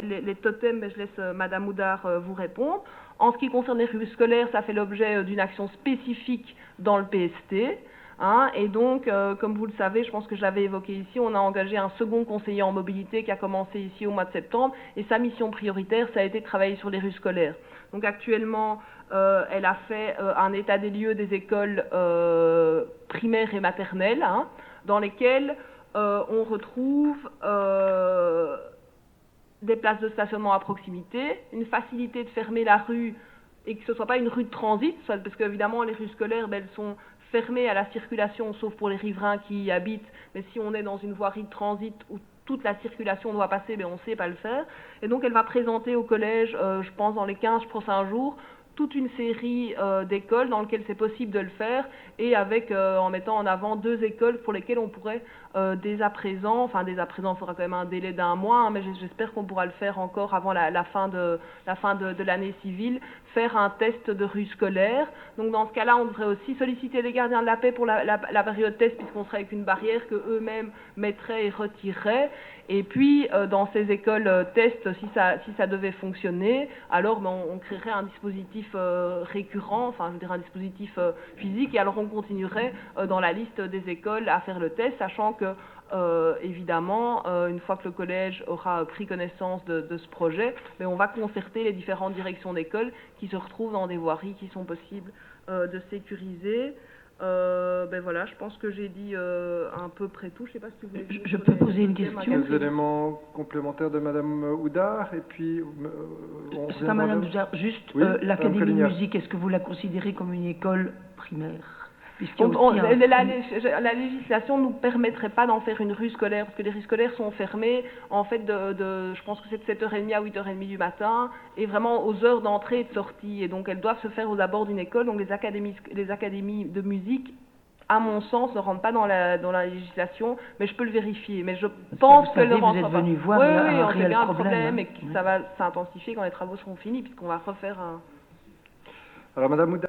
Les totems, je laisse Madame Oudard vous répondre. En ce qui concerne les rues scolaires, ça fait l'objet d'une action spécifique dans le PST. Hein, et donc, comme vous le savez, je pense que je l'avais évoqué ici, on a engagé un second conseiller en mobilité qui a commencé ici au mois de septembre. Et sa mission prioritaire, ça a été de travailler sur les rues scolaires. Donc actuellement, elle a fait un état des lieux des écoles primaires et maternelles, hein, dans lesquelles on retrouve des places de stationnement à proximité, une facilité de fermer la rue et que ce ne soit pas une rue de transit, parce qu'évidemment les rues scolaires, elles sont fermées à la circulation, sauf pour les riverains qui y habitent, mais si on est dans une voirie de transit où toute la circulation doit passer, on ne sait pas le faire. Et donc elle va présenter au collège, je pense dans les 15 prochains jours, toute une série d'écoles dans lesquelles c'est possible de le faire et avec en mettant en avant 2 écoles pour lesquelles on pourrait dès à présent, il faudra quand même un délai d'1 mois, hein, mais j'espère qu'on pourra le faire encore avant la fin de l'année civile, faire un test de rue scolaire. Donc dans ce cas-là, on devrait aussi solliciter les gardiens de la paix pour la période test, puisqu'on serait avec une barrière que eux-mêmes mettraient et retireraient. Et puis dans ces écoles test, si ça devait fonctionner, alors on créerait un dispositif récurrent, un dispositif physique, et alors on continuerait dans la liste des écoles à faire le test, sachant que évidemment, une fois que le collège aura pris connaissance de ce projet, on va concerter les différentes directions d'école qui se retrouvent dans des voiries qui sont possibles de sécuriser. Voilà, je pense que j'ai dit à peu près tout. Je sais pas si vous voulez... Je peux poser une question. Des éléments complémentaires de Madame Oudard, et puis... C'est à Madame Oudard. Juste, oui, l'Académie de musique, est-ce que vous la considérez comme une école primaire? La législation ne nous permettrait pas d'en faire une rue scolaire, parce que les rues scolaires sont fermées, en fait, je pense que c'est de 7h30 à 8h30 du matin, et vraiment aux heures d'entrée et de sortie. Et donc, elles doivent se faire aux abords d'une école. Donc, les académies de musique, à mon sens, ne rentrent pas dans la législation, mais je peux le vérifier. Mais je pense qu'elles ne rentrent pas. Vous êtes venu voir un réel problème, et que ça va s'intensifier quand les travaux seront finis, puisqu'on va refaire un... Alors, Madame Oudard.